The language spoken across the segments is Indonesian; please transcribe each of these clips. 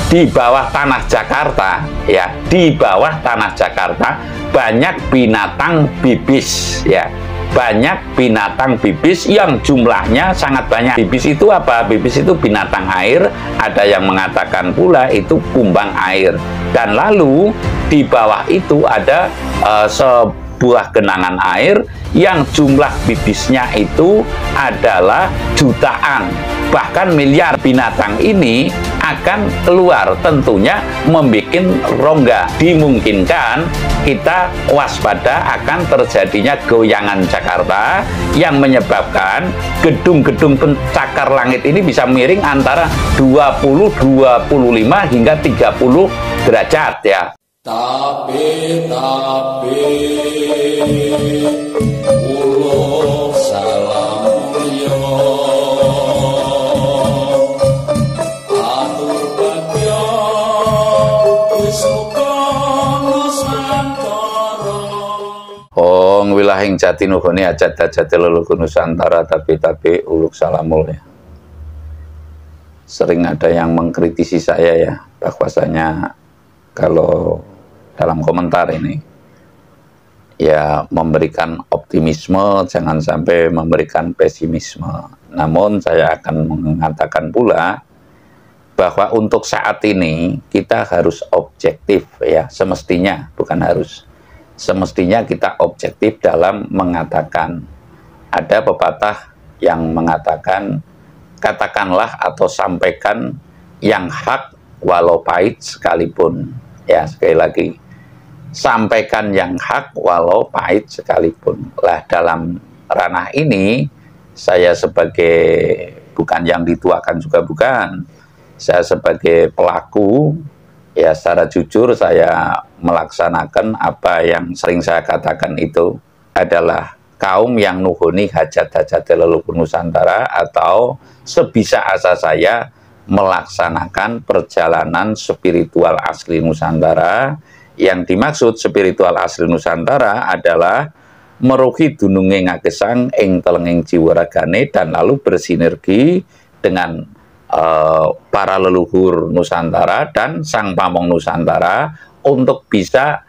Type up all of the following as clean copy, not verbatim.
di bawah tanah Jakarta, ya, di bawah tanah Jakarta banyak binatang bibis, ya. Banyak binatang bibis yang jumlahnya sangat banyak. Bibis itu apa? Bibis itu binatang air, ada yang mengatakan pula itu kumbang air. Dan lalu di bawah itu ada sebuah genangan air yang jumlah bibisnya itu adalah jutaan, bahkan miliar. Binatang ini akan keluar, tentunya membuat rongga. Dimungkinkan kita waspada akan terjadinya goyangan Jakarta yang menyebabkan gedung-gedung pencakar langit ini bisa miring antara 20, 25 hingga 30 derajat, ya. Tapi uluk salam yo atur bagyo wis muga Nusantara. Hong wilahing jati nuhuni ajat-ajat leluhur Nusantara, tapi uluk salamul, ya. Sering ada yang mengkritisi saya, ya, bahwasanya kalau dalam komentar ini ya memberikan optimisme, jangan sampai memberikan pesimisme. Namun saya akan mengatakan pula bahwa untuk saat ini kita harus objektif, ya, semestinya, bukan harus. Semestinya kita objektif dalam mengatakan. Ada pepatah yang mengatakan, katakanlah atau sampaikan yang hak walau pahit sekalipun. Ya, sekali lagi, sampaikan yang hak walau pahit sekalipun. Lah, dalam ranah ini saya sebagai, bukan yang dituakan juga bukan, saya sebagai pelaku, ya, secara jujur saya melaksanakan apa yang sering saya katakan itu adalah kaum yang nuhuni hajat-hajat leluhur Nusantara, atau sebisa asa saya melaksanakan perjalanan spiritual asli Nusantara. Yang dimaksud spiritual asli Nusantara adalah meruhi dununge ngagesang ing telenging jiwa ragane, dan lalu bersinergi dengan para leluhur Nusantara dan Sang Pamong Nusantara untuk bisa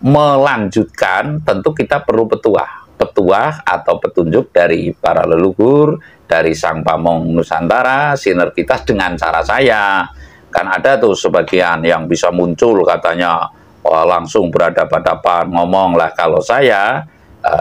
melanjutkan. Tentu kita perlu petuah atau petunjuk dari para leluhur, dari Sang Pamong Nusantara, sinergitas dengan cara saya. Kan ada tuh sebagian yang bisa muncul katanya langsung berhadapan-hadapan ngomong. Lah, kalau saya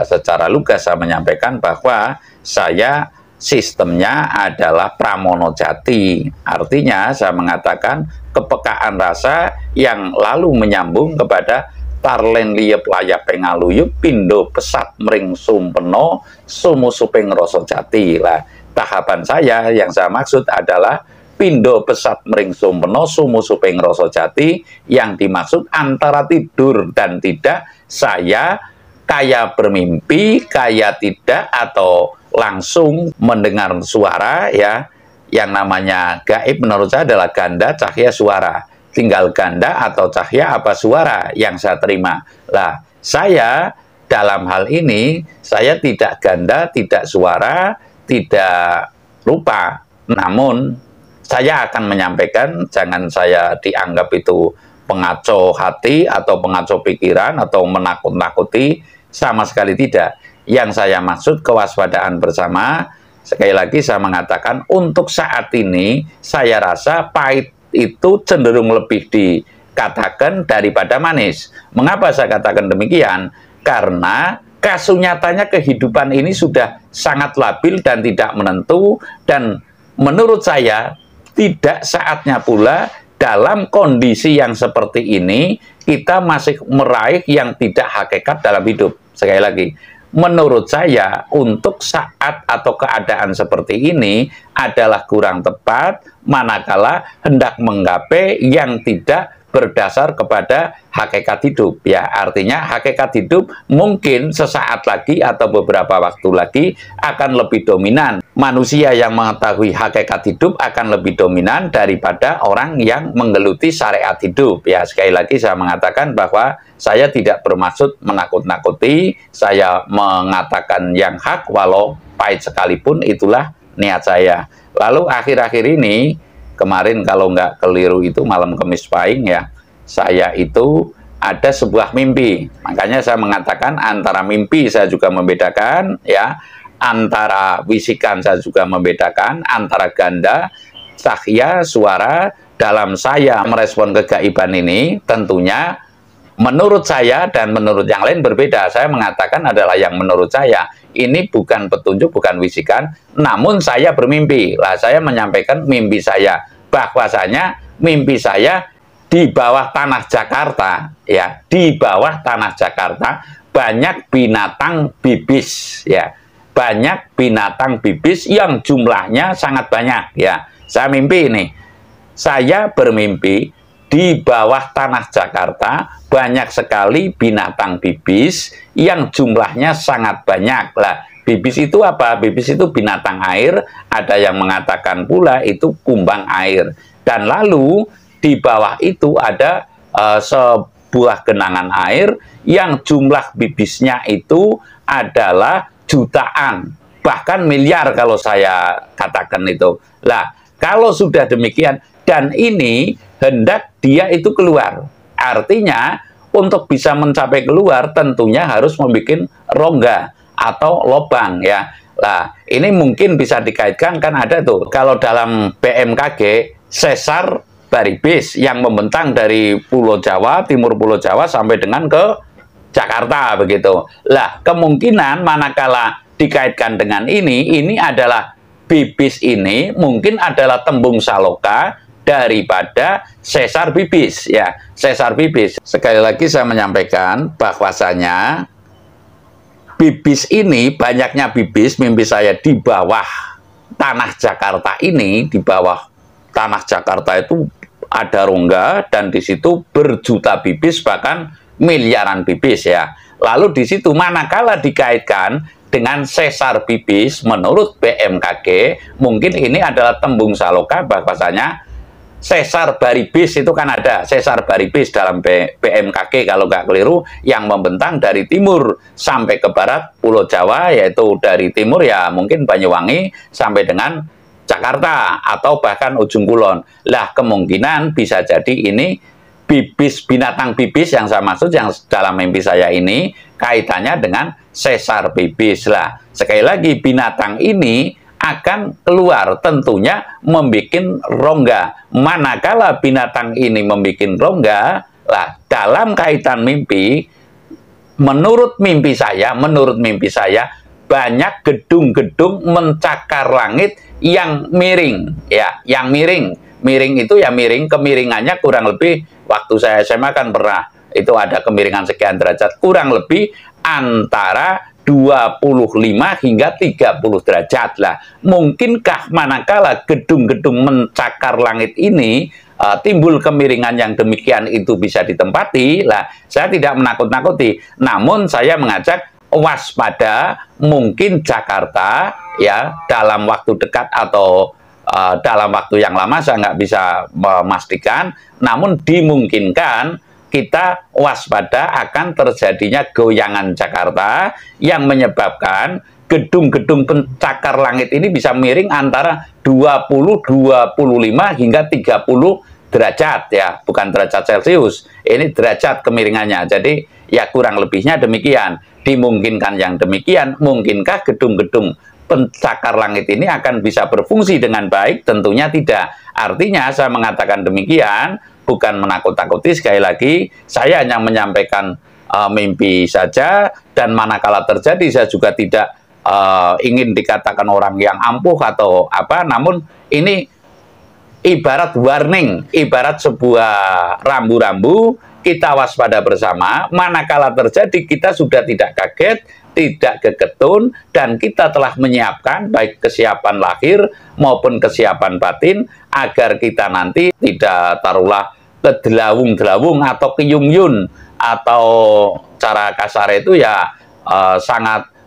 secara lugas saya menyampaikan bahwa saya sistemnya adalah pramono jati. Artinya saya mengatakan kepekaan rasa yang lalu menyambung kepada tarlen liep layak pengaluyup pindo pesat mering sumpeno sumu supeng rasa jati. Lah, tahapan saya yang saya maksud adalah pindo pesat mering sumpeno sumu supeng rasa jati. Yang dimaksud antara tidur dan tidak, saya kaya bermimpi, kaya tidak, atau langsung mendengar suara, ya. Yang namanya gaib menurut saya adalah ganda cahaya suara. Tinggal ganda atau cahaya apa suara yang saya terima. Lah, saya dalam hal ini, saya tidak ganda, tidak suara, tidak rupa. Namun, saya akan menyampaikan, jangan saya dianggap itu pengaco hati atau pengaco pikiran atau menakut-nakuti, sama sekali tidak. Yang saya maksud kewaspadaan bersama. Sekali lagi saya mengatakan, untuk saat ini saya rasa pahit itu cenderung lebih dikatakan daripada manis. Mengapa saya katakan demikian? Karena kasunyatanya kehidupan ini sudah sangat labil dan tidak menentu, dan menurut saya tidak saatnya pula dalam kondisi yang seperti ini kita masih meraih yang tidak hakikat dalam hidup. Sekali lagi, menurut saya untuk saat atau keadaan seperti ini adalah kurang tepat manakala hendak menggapai yang tidak berdasar kepada hakikat hidup, ya. Artinya hakikat hidup mungkin sesaat lagi atau beberapa waktu lagi akan lebih dominan. Manusia yang mengetahui hakikat hidup akan lebih dominan daripada orang yang menggeluti syariat hidup, ya. Sekali lagi saya mengatakan bahwa saya tidak bermaksud menakut-nakuti, saya mengatakan yang hak walau pahit sekalipun, itulah niat saya. Lalu akhir-akhir ini kemarin kalau nggak keliru itu malam Kamis Pahing ya, saya itu ada sebuah mimpi. Makanya saya mengatakan antara mimpi saya juga membedakan ya, antara bisikan saya juga membedakan, antara ganda, cahya, suara. Dalam saya merespon kegaiban ini tentunya menurut saya dan menurut yang lain berbeda. Saya mengatakan adalah yang menurut saya ini bukan petunjuk, bukan bisikan, namun saya bermimpi. Lah saya menyampaikan mimpi saya, bahwasanya mimpi saya di bawah tanah Jakarta ya, di bawah tanah Jakarta banyak binatang bibis ya. Banyak binatang bibis yang jumlahnya sangat banyak ya. Saya mimpi ini. Saya bermimpi di bawah tanah Jakarta banyak sekali binatang bibis yang jumlahnya sangat banyak. Lah, bibis itu apa? Bibis itu binatang air, ada yang mengatakan pula itu kumbang air. Dan lalu di bawah itu ada sebuah genangan air yang jumlah bibisnya itu adalah jutaan, bahkan miliar kalau saya katakan itu. Lah, kalau sudah demikian, dan ini hendak dia itu keluar. Artinya, untuk bisa mencapai keluar, tentunya harus membuat rongga atau lubang ya. Nah, ini mungkin bisa dikaitkan, kan ada tuh, kalau dalam BMKG, sesar baribis yang membentang dari Pulau Jawa, timur Pulau Jawa, sampai dengan ke Jakarta, begitu. Lah, kemungkinan manakala dikaitkan dengan ini adalah bibis ini mungkin adalah tembung saloka daripada sesar bibis ya, sesar bibis. Sekali lagi saya menyampaikan bahwasanya bibis ini, banyaknya bibis, mimpi saya di bawah tanah Jakarta ini, di bawah tanah Jakarta itu ada rongga dan di situ berjuta bibis, bahkan miliaran bibis ya. Lalu di situ manakala dikaitkan dengan sesar bibis, menurut BMKG mungkin ini adalah tembung saloka, bahwasanya sesar baribis itu kan ada sesar baribis dalam BMKG kalau nggak keliru, yang membentang dari timur sampai ke barat Pulau Jawa, yaitu dari timur ya mungkin Banyuwangi sampai dengan Jakarta atau bahkan ujung kulon. Lah, kemungkinan bisa jadi ini bibis, binatang bibis yang saya maksud yang dalam mimpi saya ini kaitannya dengan sesar bibis. Lah, sekali lagi binatang ini akan keluar, tentunya membuat rongga. Manakala binatang ini membuat rongga, lah dalam kaitan mimpi, menurut mimpi saya banyak gedung-gedung mencakar langit yang miring ya, yang miring. Miring itu ya miring, kemiringannya kurang lebih waktu saya SMA kan pernah itu ada kemiringan sekian derajat, kurang lebih antara 25 hingga 30 derajat lah. Mungkinkah manakala gedung-gedung mencakar langit ini timbul kemiringan yang demikian itu bisa ditempati? Lah, saya tidak menakut-nakuti, namun saya mengajak waspada, mungkin Jakarta ya dalam waktu dekat atau dalam waktu yang lama saya nggak bisa memastikan, namun dimungkinkan kita waspada akan terjadinya goyangan Jakarta yang menyebabkan gedung-gedung pencakar langit ini bisa miring antara 20, 25 hingga 30 derajat ya, bukan derajat Celcius, ini derajat kemiringannya. Jadi ya kurang lebihnya demikian. Dimungkinkan yang demikian, mungkinkah gedung-gedung pencakar langit ini akan bisa berfungsi dengan baik? Tentunya tidak. Artinya saya mengatakan demikian bukan menakut-takuti, sekali lagi saya hanya menyampaikan mimpi saja, dan manakala terjadi saya juga tidak ingin dikatakan orang yang ampuh atau apa, namun ini ibarat warning, ibarat sebuah rambu-rambu, kita waspada bersama. Manakala terjadi kita sudah tidak kaget, tidak geketun, dan kita telah menyiapkan baik kesiapan lahir maupun kesiapan batin agar kita nanti tidak taruhlah kedelawung-delawung atau keyung-yun, atau cara kasar itu ya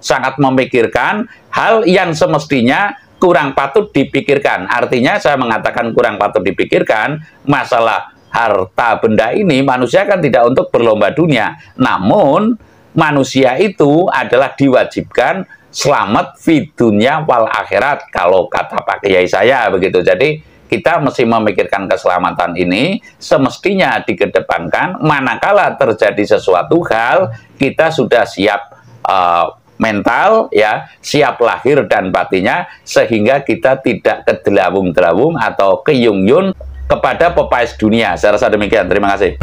sangat memikirkan hal yang semestinya kurang patut dipikirkan. Artinya saya mengatakan kurang patut dipikirkan, masalah harta benda ini manusia kan tidak untuk berlomba dunia, namun manusia itu adalah diwajibkan selamat fi dunya wal akhirat kalau kata Pak Kiai saya begitu. Jadi kita mesti memikirkan keselamatan ini semestinya dikedepankan. Manakala terjadi sesuatu hal, kita sudah siap mental, ya, siap lahir dan batinnya, sehingga kita tidak kedelawung-delawung atau keyung-yung kepada pepais dunia. Saya rasa demikian. Terima kasih.